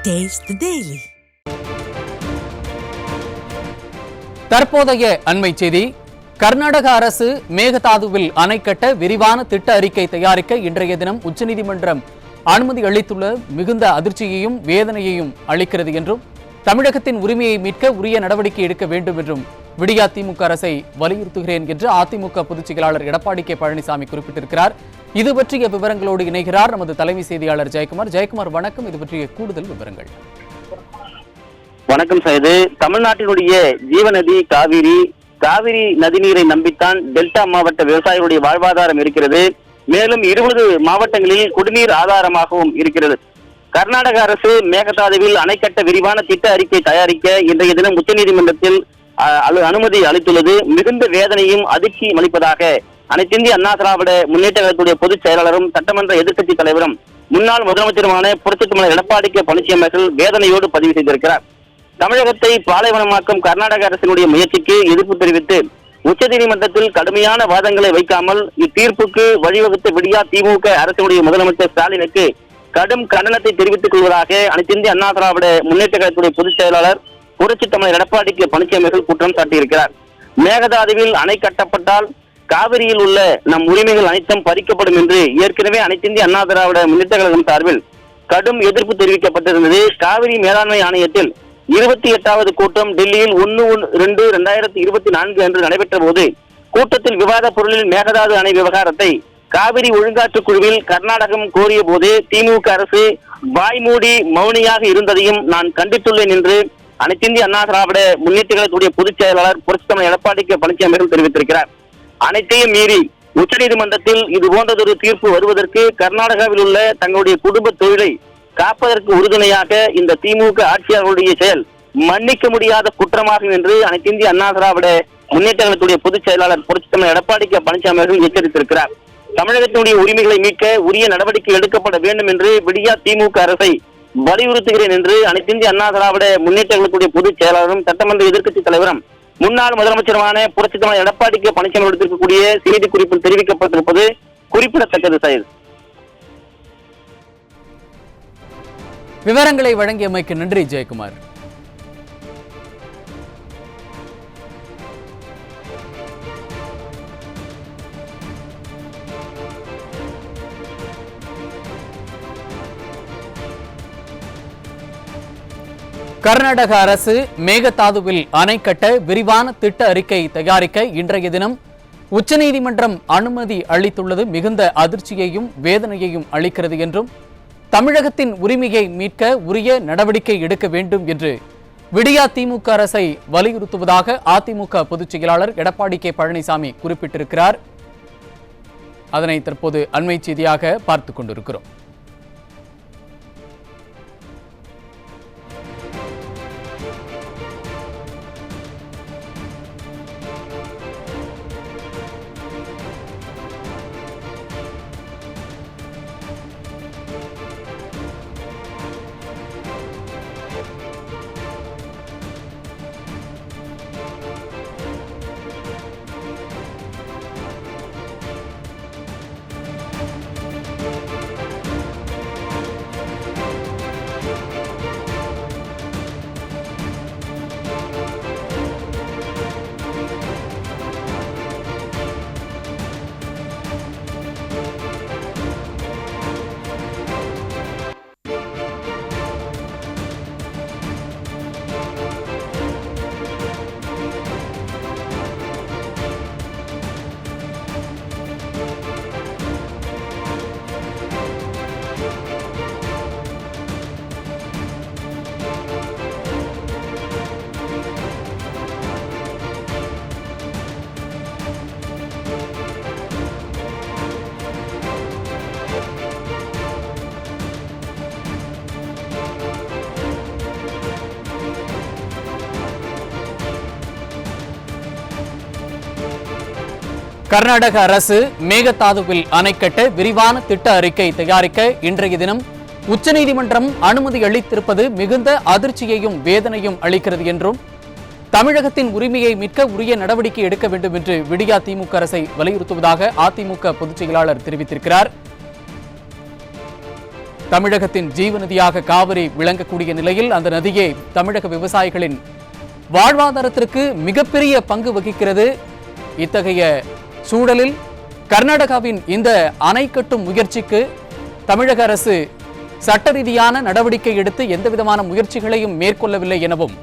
Taste the Daily. தற்போதைய அண்மை செய்தி. கர்நாடக அரசு மேகதாதுவில் அணை கட்ட விரிவான திட்ட அறிக்கை தயாரிக்க இன்றைய தினம் உச்சநீதிமன்றம் அனுமதி அளித்துள்ள மிகுந்த அதிர்ச்சியையும் வேதனையையும் அளிக்கிறது என்றும் தமிழகத்தின் உரிமையை மீட்க உரிய நடவடிக்கை எடுக்க வேண்டும் என்றும் விடியா திமுக அரசை வலியுறுத்துகிறேன் என்று அதிமுக பொதுச் செயலாளர் எடப்பாடி கே பழனிசாமி குறிப்பிட்டிருக்கிறார். இது பற்றிய விவரங்களோடு இணைகிறார் நமது தலைமை செய்தியாளர் ஜெயக்குமார். ஜெயக்குமார், வணக்கம். இது பற்றிய கூடுதல் விவரங்கள். வணக்கம் சைது. தமிழ்நாட்டினுடைய ஜீவநதி காவிரி நதிநீரை நம்பித்தான் டெல்டா மாவட்ட விவசாயிகளுடைய வாழ்வாதாரம் இருக்கிறது. மேலும் 20 மாவட்டங்களில் குடிநீர் ஆதாரமாகவும் இருக்கிறது. கர்நாடக அரசு மேகதாதுவில் அணை கட்ட விரிவான திட்ட அறிக்கை தயாரிக்க இன்றைய தினம் உச்சநீதிமன்றத்தில் அனுமதி அளித்துள்ளது. மிகுந்த வேதனையும் அதிர்ச்சியும் அளிப்பதாக அனைத்திந்திய அண்ணா திராவிட முன்னேற்ற கழகத்துடைய பொதுச் செயலாளரும் சட்டமன்ற எதிர்க்கட்சி தலைவரும் முன்னாள் முதலமைச்சருமான புரட்சித் தலைவர் எடப்பாடி கே பழனிசாமி அவர்கள் வேதனையோடு பதிவு செய்திருக்கிறார். தமிழகத்தை பாலைவனமாக்கும் கர்நாடக அரசினுடைய முயற்சிக்கு எதிர்ப்பு தெரிவித்து உச்சநீதிமன்றத்தில் கடுமையான வாதங்களை வைக்காமல் இத்தீர்ப்புக்கு வழிவகுத்த விடியா திமுக அரசினுடைய முதலமைச்சர் ஸ்டாலினுக்கு கடும் கண்டனத்தை தெரிவித்துக் கொள்வதாக அனைத்திந்திய அண்ணா திராவிட முன்னேற்ற கழகத்துடைய பொதுச் செயலாளர் புரட்சித் தலைவர் எடப்பாடி கே பழனிசாமி அவர்கள் குற்றம் சாட்டியிருக்கிறார். மேகதாதுவில் அணை கட்டப்பட்டால் காவிரியில் உள்ள நம் உரிமைகள் அனைத்தும் பறிக்கப்படும் என்று ஏற்கனவே அனைத்திந்திய அண்ணா திராவிட முன்னேற்ற கழகம் சார்பில் கடும் எதிர்ப்பு தெரிவிக்கப்பட்டிருந்தது. காவிரி மேலாண்மை ஆணையத்தில் 28வது கூட்டம் டெல்லியில் 1/2/2024 அன்று நடைபெற்ற போது கூட்டத்தில் விவாத பொருளில் மேகதாது அணை விவகாரத்தை காவிரி ஒழுங்காற்று குழுவில் கர்நாடகம் கோரிய போது திமுக அரசு வாய்மூடி மௌனியாக இருந்ததையும் நான் கண்டித்துள்ளேன் என்று அனைத்திந்திய அண்ணா திராவிட முன்னேற்ற கழகத்துடைய பொதுச் செயலாளர் புரட்சித் தலைவர் எடப்பாடி கே பழனிசாமி அவர்கள் தெரிவித்திருக்கிறார். அனைத்தையும் மீறி உச்சநீதிமன்றத்தில் இது போன்றதொரு தீர்ப்பு வருவதற்கு கர்நாடகாவில் உள்ள தங்களுடைய குடும்ப தொழிலை காப்பதற்கு உறுதுணையாக இந்த திமுக ஆட்சியாளர்களுடைய செயல் மன்னிக்க முடியாத குற்றமாகும் என்று அனைத்திந்திய அண்ணா திராவிட முன்னேற்ற கழகத்துடைய பொதுச் செயலாளர் புரட்சித் தலைவர் எடப்பாடி கே பழனிசாமி அவர்கள் எச்சரித்திருக்கிறார். தமிழகத்தினுடைய உரிமைகளை மீட்க உரிய நடவடிக்கை எடுக்கப்பட வேண்டும் என்று விடியா திமுக அரசை வலியுறுத்துகிறேன் என்று அனைத்திந்திய அண்ணா திராவிட முன்னேற்ற கழகத்துடைய பொதுச் செயலாளரும் சட்டமன்ற எதிர்க்கட்சி தலைவரும் முன்னாள் முதலமைச்சருமான புரட்சித் தலைவர் எடப்பாடி கே பழனிசாமி எடுத்திருக்கக்கூடிய செய்தி குறிப்பில் தெரிவிக்கப்பட்டிருப்பது குறிப்பிடத்தக்கது. சைது, விவரங்களை வழங்கியமைக்கு நன்றி ஜெயக்குமார். கர்நாடக அரசு மேகதாதுவில் அணை கட்ட விரிவான திட்ட அறிக்கை தயாரிக்க இன்றைய தினம் உச்சநீதிமன்றம் அனுமதி அளித்துள்ளது மிகுந்த அதிர்ச்சியையும் வேதனையையும் அளிக்கிறது என்றும் தமிழகத்தின் உரிமையை மீட்க உரிய நடவடிக்கை எடுக்க வேண்டும் என்று விடியா திமுக அரசை வலியுறுத்துவதாக அதிமுக பொதுச் செயலாளர் எடப்பாடி கே பழனிசாமி குறிப்பிட்டிருக்கிறார். அதனை தற்போது அண்மை செய்தியாக பார்த்துக் கொண்டிருக்கிறோம். கர்நாடக அரசு மேகதாதுவில் அணை கட்ட விரிவான திட்ட அறிக்கை தயாரிக்க இன்றைய தினம் உச்சநீதிமன்றம் அனுமதி அளித்திருப்பது மிகுந்த அதிர்ச்சியையும் வேதனையும் அளிக்கிறது என்றும் தமிழகத்தின் உரிமையை மீட்க உரிய நடவடிக்கை எடுக்க வேண்டும் என்று விடியா திமுக அரசை வலியுறுத்துவதாக அதிமுக பொதுச் செயலாளர் தெரிவித்திருக்கிறார். தமிழகத்தின் ஜீவநதியாக காவிரி விளங்கக்கூடிய நிலையில் அந்த நதியை தமிழக விவசாயிகளின் வாழ்வாதாரத்திற்கு மிகப்பெரிய பங்கு வகிக்கிறது. இத்தகைய சூழலில் கர்நாடகாவின் இந்த அணை கட்டும் முயற்சிக்கு தமிழக அரசு சட்ட ரீதியான நடவடிக்கை எடுத்து எந்தவிதமான முயற்சிகளையும் மேற்கொள்ளவில்லை எனவும்,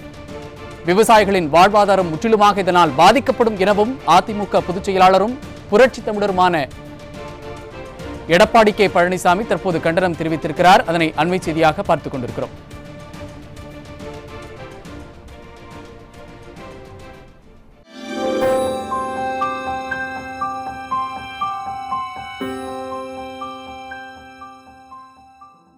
விவசாயிகளின் வாழ்வாதாரம் முற்றிலுமாக இதனால் பாதிக்கப்படும் எனவும் அதிமுக பொதுச் செயலாளரும் புரட்சி தமிழருமான எடப்பாடி கே பழனிசாமி தற்போது கண்டனம் தெரிவித்திருக்கிறார். அதனை அண்மை செய்தியாக பார்த்துக் கொண்டிருக்கிறோம்.